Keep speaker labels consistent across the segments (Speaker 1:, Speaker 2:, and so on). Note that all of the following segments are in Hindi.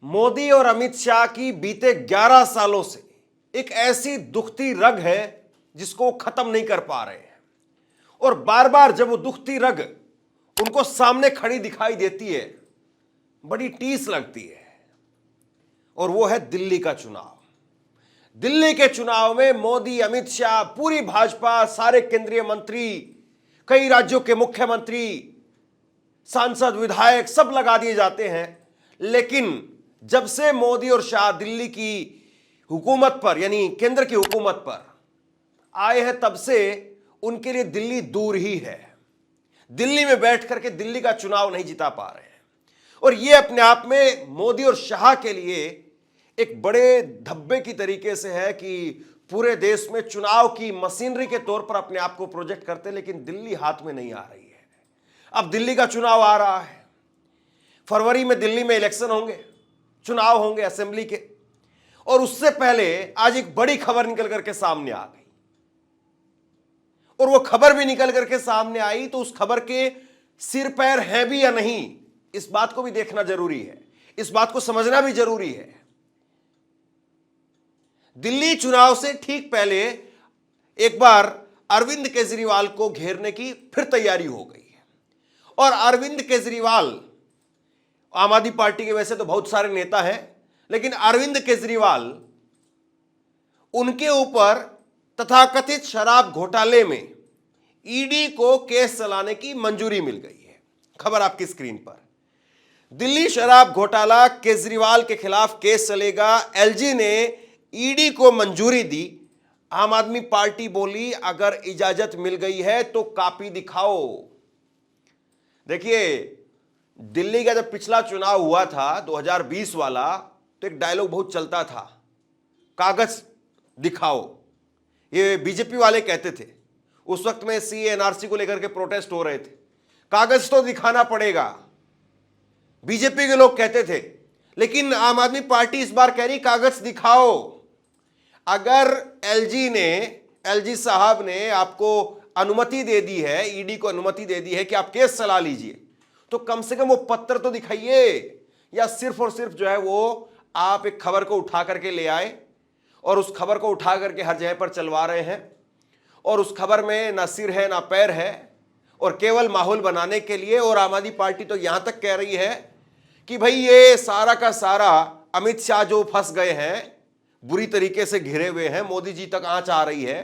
Speaker 1: मोदी और अमित शाह की बीते 11 सालों से एक ऐसी दुखती रग है जिसको वो खत्म नहीं कर पा रहे हैं। और बार बार जब वो दुखती रग उनको सामने खड़ी दिखाई देती है, बड़ी टीस लगती है। और वो है दिल्ली का चुनाव। दिल्ली के चुनाव में मोदी, अमित शाह, पूरी भाजपा, सारे केंद्रीय मंत्री, कई राज्यों के मुख्यमंत्री, सांसद, विधायक सब लगा दिए जाते हैं। लेकिन जब से मोदी और शाह दिल्ली की हुकूमत पर, यानी केंद्र की हुकूमत पर आए हैं, तब से उनके लिए दिल्ली दूर ही है। दिल्ली में बैठ करके दिल्ली का चुनाव नहीं जिता पा रहे हैं। और यह अपने आप में मोदी और शाह के लिए एक बड़े धब्बे की तरीके से है कि पूरे देश में चुनाव की मशीनरी के तौर पर अपने आप को प्रोजेक्ट करते हैं, लेकिन दिल्ली हाथ में नहीं आ रही है। अब दिल्ली का चुनाव आ रहा है। फरवरी में दिल्ली में इलेक्शन होंगे, चुनाव होंगे असेंबली के। और उससे पहले आज एक बड़ी खबर निकल करके सामने आ गई। और वो खबर भी निकल करके सामने आई तो उस खबर के सिर पैर है भी या नहीं, इस बात को भी देखना जरूरी है, इस बात को समझना भी जरूरी है। दिल्ली चुनाव से ठीक पहले एक बार अरविंद केजरीवाल को घेरने की फिर तैयारी हो गई है। और अरविंद केजरीवाल, आम आदमी पार्टी के वैसे तो बहुत सारे नेता हैं, लेकिन अरविंद केजरीवाल, उनके ऊपर तथाकथित शराब घोटाले में ईडी को केस चलाने की मंजूरी मिल गई है। खबर आपकी स्क्रीन पर। दिल्ली शराब घोटाला, केजरीवाल के खिलाफ केस चलेगा। एलजी ने ईडी को मंजूरी दी। आम आदमी पार्टी बोली अगर इजाजत मिल गई है तो कॉपी दिखाओ। देखिए, दिल्ली का जब पिछला चुनाव हुआ था 2020 वाला, तो एक डायलॉग बहुत चलता था, कागज दिखाओ। ये बीजेपी वाले कहते थे। उस वक्त में सीए एनआरसी को लेकर के प्रोटेस्ट हो रहे थे। कागज तो दिखाना पड़ेगा, बीजेपी के लोग कहते थे। लेकिन आम आदमी पार्टी इस बार कह रही कागज दिखाओ। अगर एलजी साहब ने आपको अनुमति दे दी है, ईडी को अनुमति दे दी है कि आप केस चला लीजिए, तो कम से कम वो पत्र तो दिखाइए। या सिर्फ और सिर्फ जो है वो आप एक खबर को उठा करके ले आए और उस खबर को उठा करके हर जगह पर चलवा रहे हैं। और उस खबर में ना सिर है ना पैर है, और केवल माहौल बनाने के लिए। और आम आदमी पार्टी तो यहां तक कह रही है कि भाई ये सारा का सारा अमित शाह जो फंस गए हैं, बुरी तरीके से घिरे हुए हैं, मोदी जी तक आंच आ रही है।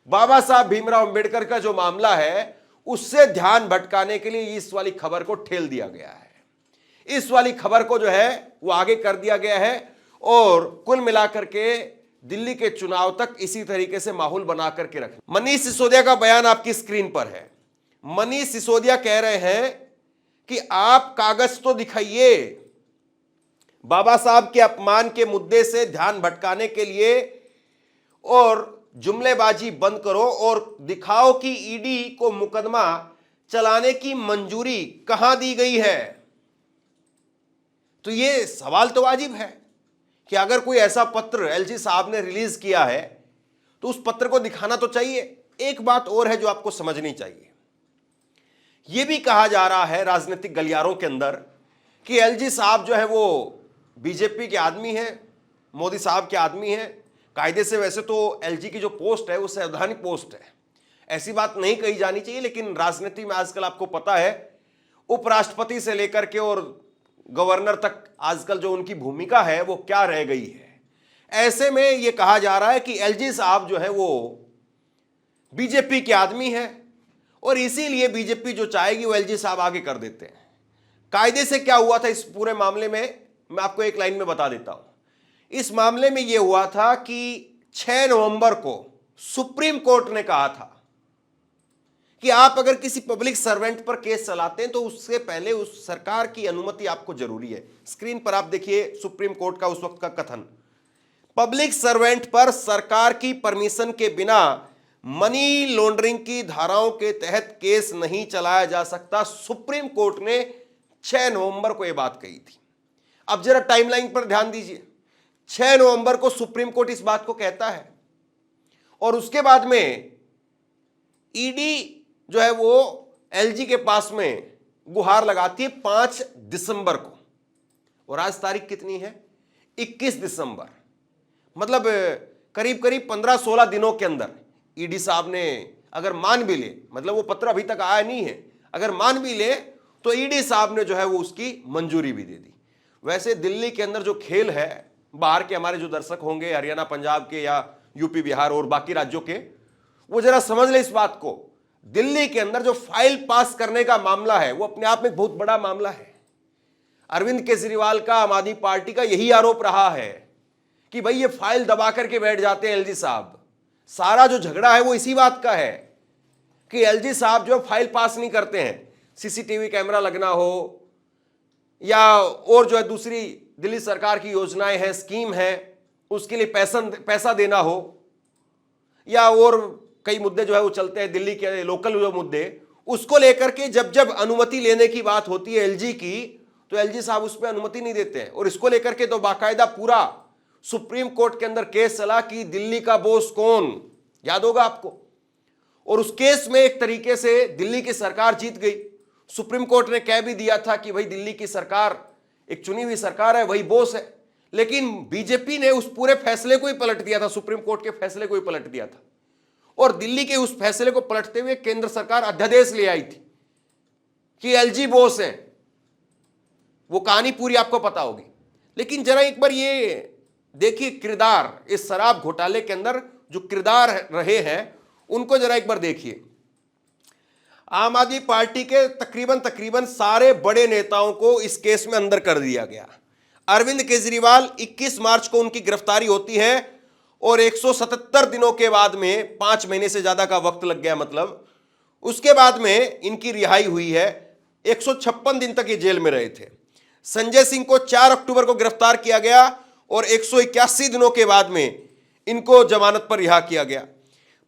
Speaker 1: बाबा साहब भीमराव अंबेडकर का जो मामला है उससे ध्यान भटकाने के लिए इस वाली खबर को ठेल दिया गया है। इस वाली खबर को जो है वो आगे कर दिया गया है। और कुल मिलाकर के दिल्ली के चुनाव तक इसी तरीके से माहौल बना करके रखें। मनीष सिसोदिया का बयान आपकी स्क्रीन पर है। मनीष सिसोदिया कह रहे हैं कि आप कागज तो दिखाइए। बाबा साहब के अपमान के मुद्दे से ध्यान भटकाने के लिए और जुमलेबाजी बंद करो और दिखाओ कि ईडी को मुकदमा चलाने की मंजूरी कहां दी गई है। तो यह सवाल तो वाजिब है कि अगर कोई ऐसा पत्र एलजी साहब ने रिलीज किया है तो उस पत्र को दिखाना तो चाहिए। एक बात और है जो आपको समझनी चाहिए। यह भी कहा जा रहा है राजनीतिक गलियारों के अंदर कि एलजी साहब जो है वो बीजेपी के आदमी हैं, मोदी साहब के आदमी हैं। कायदे से वैसे तो एलजी की जो पोस्ट है वो संवैधानिक पोस्ट है, ऐसी बात नहीं कही जानी चाहिए। लेकिन राजनीति में आजकल आपको पता है, उपराष्ट्रपति से लेकर के और गवर्नर तक आजकल जो उनकी भूमिका है वो क्या रह गई है। ऐसे में यह कहा जा रहा है कि एलजी साहब जो है वो बीजेपी के आदमी हैं और इसीलिए बीजेपी जो चाहेगी वो एलजी साहब आगे कर देते हैं। कायदे से क्या हुआ था इस पूरे मामले में, मैं आपको एक लाइन में बता देता हूं। इस मामले में यह हुआ था कि 6 नवंबर को सुप्रीम कोर्ट ने कहा था कि आप अगर किसी पब्लिक सर्वेंट पर केस चलाते हैं तो उससे पहले उस सरकार की अनुमति आपको जरूरी है। स्क्रीन पर आप देखिए सुप्रीम कोर्ट का उस वक्त का कथन। पब्लिक सर्वेंट पर सरकार की परमिशन के बिना मनी लॉन्ड्रिंग की धाराओं के तहत केस नहीं चलाया जा सकता। सुप्रीम कोर्ट ने 6 नवंबर को यह बात कही थी। अब जरा टाइमलाइन पर ध्यान दीजिए। 6 नवंबर को सुप्रीम कोर्ट इस बात को कहता है और उसके बाद में ईडी जो है वो एलजी के पास में गुहार लगाती है 5 दिसंबर को। और आज तारीख कितनी है? 21 दिसंबर। मतलब करीब करीब 15-16 दिनों के अंदर ईडी साहब ने अगर मान भी ले, मतलब वो पत्र अभी तक आया नहीं है, अगर मान भी ले तो ईडी साहब ने जो है वो उसकी मंजूरी भी दे दी। वैसे दिल्ली के अंदर जो खेल है, बाहर के हमारे जो दर्शक होंगे हरियाणा पंजाब के या यूपी बिहार और बाकी राज्यों के, वो जरा समझ ले इस बात को। दिल्ली के अंदर जो फाइल पास करने का मामला है वो अपने आप में बहुत बड़ा मामला है। अरविंद केजरीवाल का, आम आदमी पार्टी का यही आरोप रहा है कि भाई ये फाइल दबा करके बैठ जाते हैं एलजी साहब। सारा जो झगड़ा है वो इसी बात का है कि एलजी साहब जो फाइल पास नहीं करते हैं, सीसीटीवी कैमरा लगना हो या और जो है दूसरी दिल्ली सरकार की योजनाएं हैं, स्कीम है, उसके लिए पैसा देना हो, या और कई मुद्दे जो है वो चलते हैं दिल्ली के लोकल जो मुद्दे, उसको लेकर के जब जब अनुमति लेने की बात होती है एलजी की, तो एलजी साहब उस पर अनुमति नहीं देते हैं। और इसको लेकर के तो बाकायदा पूरा सुप्रीम कोर्ट के अंदर केस चला कि दिल्ली का बॉस कौन, याद होगा आपको। और उस केस में एक तरीके से दिल्ली की सरकार जीत गई। सुप्रीम कोर्ट ने कह भी दिया था कि भाई दिल्ली की सरकार एक चुनी हुई सरकार है, वही बॉस है। लेकिन बीजेपी ने उस पूरे फैसले को ही पलट दिया था, सुप्रीम कोर्ट के फैसले को ही पलट दिया था। और दिल्ली के उस फैसले को पलटते हुए केंद्र सरकार अध्यादेश ले आई थी कि एलजी बॉस है। वो कहानी पूरी आपको पता होगी। लेकिन जरा एक बार ये देखिए किरदार, इस शराब घोटाले के अंदर जो किरदार रहे हैं उनको जरा एक बार देखिए। आम आदमी पार्टी के तकरीबन सारे बड़े नेताओं को इस केस में अंदर कर दिया गया। अरविंद केजरीवाल 21 मार्च को उनकी गिरफ्तारी होती है और 177 दिनों के बाद में, 5 महीने से ज्यादा का वक्त लग गया, मतलब उसके बाद में इनकी रिहाई हुई है। 156 दिन तक ये जेल में रहे थे। संजय सिंह को 4 अक्टूबर को गिरफ्तार किया गया और 181 दिनों के बाद में इनको जमानत पर रिहा किया गया।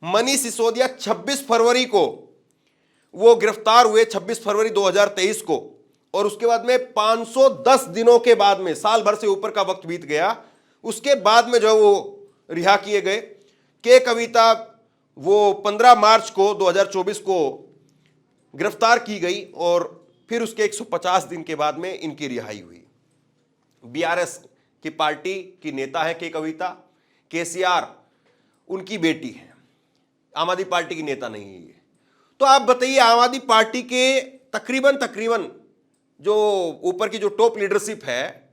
Speaker 1: मनीष सिसोदिया 26 फरवरी को वो गिरफ्तार हुए, 26 फरवरी 2023 को, और उसके बाद में 510 दिनों के बाद में, साल भर से ऊपर का वक्त बीत गया, उसके बाद में जो वो रिहा किए गए। के कविता वो 15 मार्च को 2024 को गिरफ्तार की गई और फिर उसके 150 दिन के बाद में इनकी रिहाई हुई। बीआरएस की पार्टी की नेता है के कविता, केसीआर उनकी बेटी है, आम आदमी पार्टी की नेता नहीं है ये। तो आप बताइए, आम आदमी पार्टी के तकरीबन जो ऊपर की जो टॉप लीडरशिप है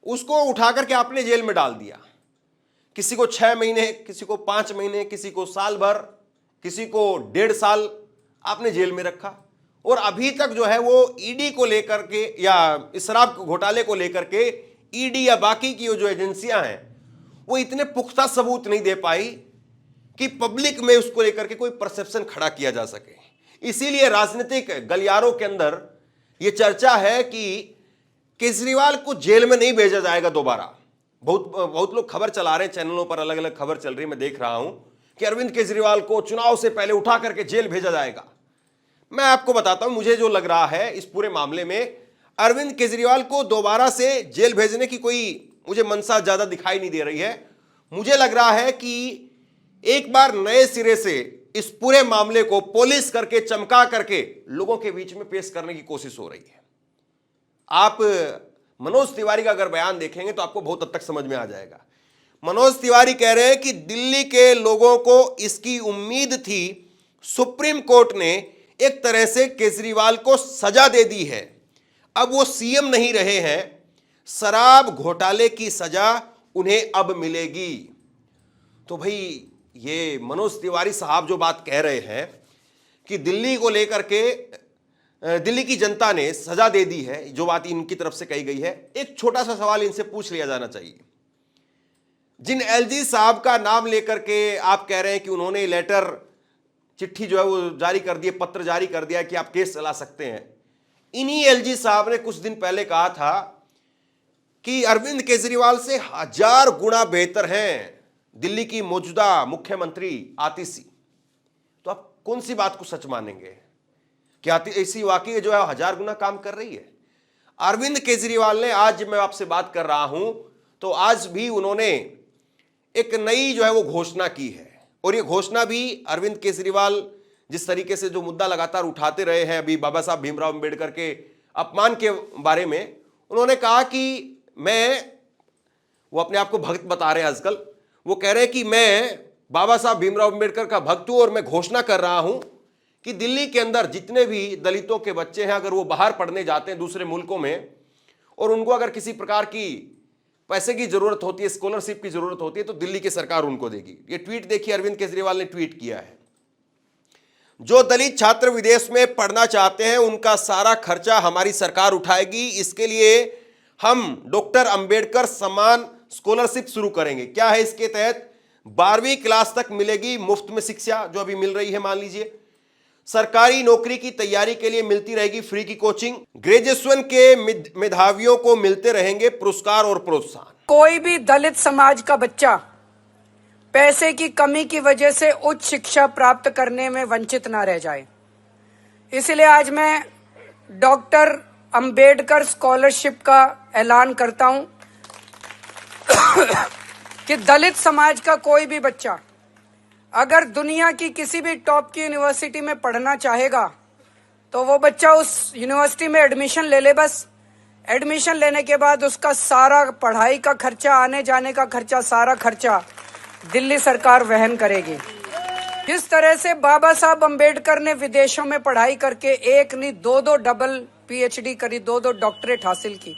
Speaker 1: उसको उठा करके आपने जेल में डाल दिया। किसी को 6 महीने, किसी को 5 महीने, किसी को साल भर, किसी को 1.5 साल आपने जेल में रखा। और अभी तक जो है वो ईडी को लेकर के या इस शराब घोटाले को लेकर के ईडी या बाकी की जो एजेंसियां हैं वो इतने पुख्ता सबूत नहीं दे पाई कि पब्लिक में उसको लेकर के कोई परसेप्शन खड़ा किया जा सके। इसीलिए राजनीतिक गलियारों के अंदर यह चर्चा है कि केजरीवाल को जेल में नहीं भेजा जाएगा दोबारा। बहुत लोग खबर चला रहे हैं, चैनलों पर अलग अलग खबर चल रही है, मैं देख रहा हूं कि अरविंद केजरीवाल को चुनाव से पहले उठा करके जेल भेजा जाएगा। मैं आपको बताता हूं, मुझे जो लग रहा है इस पूरे मामले में, अरविंद केजरीवाल को दोबारा से जेल भेजने की कोई मुझे मंशा ज्यादा दिखाई नहीं दे रही है। मुझे लग रहा है कि एक बार नए सिरे से इस पूरे मामले को पॉलिश करके, चमका करके लोगों के बीच में पेश करने की कोशिश हो रही है। आप मनोज तिवारी का अगर बयान देखेंगे तो आपको बहुत हद तक समझ में आ जाएगा। मनोज तिवारी कह रहे हैं कि दिल्ली के लोगों को इसकी उम्मीद थी, सुप्रीम कोर्ट ने एक तरह से केजरीवाल को सजा दे दी है, अब वो सीएम नहीं रहे हैं, शराब घोटाले की सजा उन्हें अब मिलेगी। तो भाई ये मनोज तिवारी साहब जो बात कह रहे हैं कि दिल्ली को लेकर के दिल्ली की जनता ने सजा दे दी है, जो बात इनकी तरफ से कही गई है, एक छोटा सा सवाल इनसे पूछ लिया जाना चाहिए। जिन एलजी साहब का नाम लेकर के आप कह रहे हैं कि उन्होंने लेटर, चिट्ठी जो है वो जारी कर दी, पत्र जारी कर दिया कि आप केस चला सकते हैं, इन्हीं एलजी साहब ने कुछ दिन पहले कहा था कि अरविंद केजरीवाल से 1000 गुना बेहतर हैं दिल्ली की मौजूदा मुख्यमंत्री आतिशी। तो आप कौन सी बात को सच मानेंगे? क्या आतिशी वाकई जो है 1000 गुना काम कर रही है? अरविंद केजरीवाल ने, आज मैं आपसे बात कर रहा हूं तो आज भी उन्होंने एक नई जो है वो घोषणा की है। और ये घोषणा भी अरविंद केजरीवाल जिस तरीके से जो मुद्दा लगातार उठाते रहे हैं, अभी बाबा साहब भीमराव अंबेडकर के अपमान के बारे में, उन्होंने कहा कि वो अपने आप को भक्त बता रहे हैं आजकल, वो कह रहे हैं कि मैं बाबा साहब भीमराव अंबेडकर का भक्त हूं और मैं घोषणा कर रहा हूं कि दिल्ली के अंदर जितने भी दलितों के बच्चे हैं, अगर वो बाहर पढ़ने जाते हैं दूसरे मुल्कों में और उनको अगर किसी प्रकार की पैसे की जरूरत होती है, स्कॉलरशिप की जरूरत होती है, तो दिल्ली की सरकार उनको देगी। ये ट्वीट देखिए, अरविंद केजरीवाल ने ट्वीट किया है। जो दलित छात्र विदेश में पढ़ना चाहते हैं उनका सारा खर्चा हमारी सरकार उठाएगी। इसके लिए हम डॉक्टर अंबेडकर सम्मान स्कॉलरशिप शुरू करेंगे। क्या है इसके तहत? 12वीं क्लास तक मिलेगी मुफ्त में शिक्षा, जो अभी मिल रही है मान लीजिए। सरकारी नौकरी की तैयारी के लिए मिलती रहेगी फ्री की कोचिंग। ग्रेजुएशन के मेधावियों को मिलते रहेंगे पुरस्कार और प्रोत्साहन।
Speaker 2: कोई भी दलित समाज का बच्चा पैसे की कमी की वजह से उच्च शिक्षा प्राप्त करने में वंचित ना रह जाए, इसलिए आज मैं डॉक्टर अंबेडकर स्कॉलरशिप का ऐलान करता हूं कि दलित समाज का कोई भी बच्चा अगर दुनिया की किसी भी टॉप की यूनिवर्सिटी में पढ़ना चाहेगा तो वो बच्चा उस यूनिवर्सिटी में एडमिशन ले ले। बस एडमिशन लेने के बाद उसका सारा पढ़ाई का खर्चा, आने जाने का खर्चा, सारा खर्चा दिल्ली सरकार वहन करेगी। जिस तरह से बाबा साहब अंबेडकर ने विदेशों में पढ़ाई करके एक नहीं दो डबल पीएचडी करी, दो डॉक्टरेट हासिल की,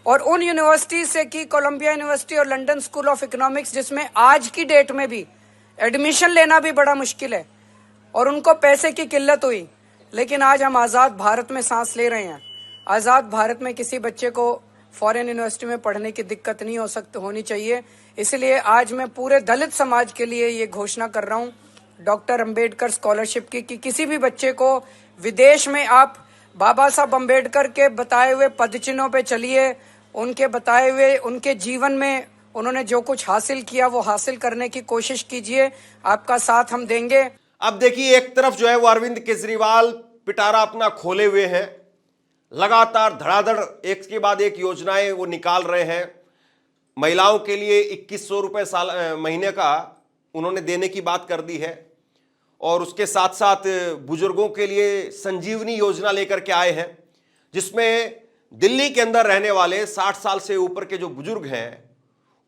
Speaker 2: और उन यूनिवर्सिटी से की, कोलंबिया यूनिवर्सिटी और लंदन स्कूल ऑफ इकोनॉमिक्स, जिसमें आज की डेट में भी एडमिशन लेना भी बड़ा मुश्किल है और उनको पैसे की किल्लत हुई, लेकिन आज हम आज़ाद भारत में सांस ले रहे हैं। आज़ाद भारत में किसी बच्चे को फॉरेन यूनिवर्सिटी में पढ़ने की दिक्कत नहीं होनी चाहिए। इसलिए आज मैं पूरे दलित समाज के लिए ये घोषणा कर रहा हूँ डॉक्टर अंबेडकर स्कॉलरशिप की, कि किसी भी बच्चे को विदेश में आप बाबा साहब अंबेडकर के बताए हुए पदचिन्हों पे चलिए, उनके बताए हुए उनके जीवन में उन्होंने जो कुछ हासिल किया वो हासिल करने की कोशिश कीजिए, आपका साथ हम देंगे।
Speaker 1: अब देखिए, एक तरफ जो है वो अरविंद केजरीवाल पिटारा अपना खोले हुए हैं, लगातार धड़ाधड़ एक के बाद एक योजनाएं वो निकाल रहे हैं। महिलाओं के लिए 2100 रुपए महीने का उन्होंने देने की बात कर दी है, और उसके साथ साथ बुजुर्गों के लिए संजीवनी योजना लेकर के आए हैं, जिसमें दिल्ली के अंदर रहने वाले 60 साल से ऊपर के जो बुजुर्ग हैं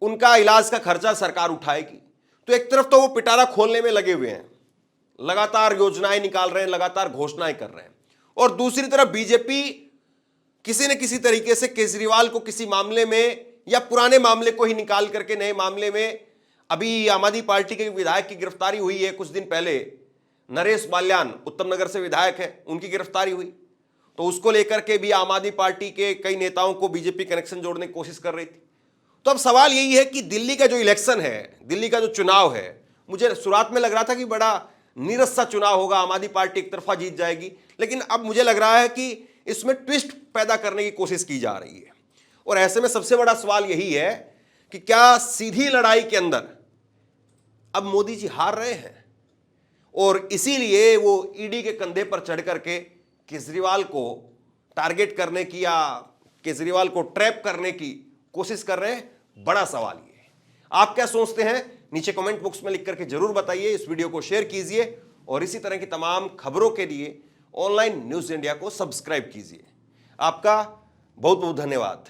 Speaker 1: उनका इलाज का खर्चा सरकार उठाएगी। तो एक तरफ तो वो पिटारा खोलने में लगे हुए हैं, लगातार योजनाएं निकाल रहे हैं, लगातार घोषणाएं कर रहे हैं, और दूसरी तरफ बीजेपी किसी न किसी तरीके से केजरीवाल को किसी मामले में या पुराने मामले को ही निकाल करके नए मामले में, अभी आम आदमी पार्टी के विधायक की गिरफ्तारी हुई है कुछ दिन पहले, नरेश बाल्यान उत्तम नगर से विधायक है, उनकी गिरफ्तारी हुई, तो उसको लेकर के भी आम आदमी पार्टी के कई नेताओं को बीजेपी कनेक्शन जोड़ने की कोशिश कर रही थी। तो अब सवाल यही है कि दिल्ली का जो इलेक्शन है, दिल्ली का जो चुनाव है, मुझे शुरुआत में लग रहा था कि बड़ा नीरस सा चुनाव होगा, आम आदमी पार्टी एक तरफा जीत जाएगी, लेकिन अब मुझे लग रहा है कि इसमें ट्विस्ट पैदा करने की कोशिश की जा रही है। और ऐसे में सबसे बड़ा सवाल यही है कि क्या सीधी लड़ाई के अंदर अब मोदी जी हार रहे हैं, और इसीलिए वो ईडी के कंधे पर चढ़ करके केजरीवाल को टारगेट करने की या केजरीवाल को ट्रैप करने की कोशिश कर रहे हैं? बड़ा सवाल ये है। आप क्या सोचते हैं? नीचे कमेंट बॉक्स में लिख करके जरूर बताइए। इस वीडियो को शेयर कीजिए और इसी तरह की तमाम खबरों के लिए ऑनलाइन न्यूज़ इंडिया को सब्सक्राइब कीजिए। आपका बहुत बहुत धन्यवाद।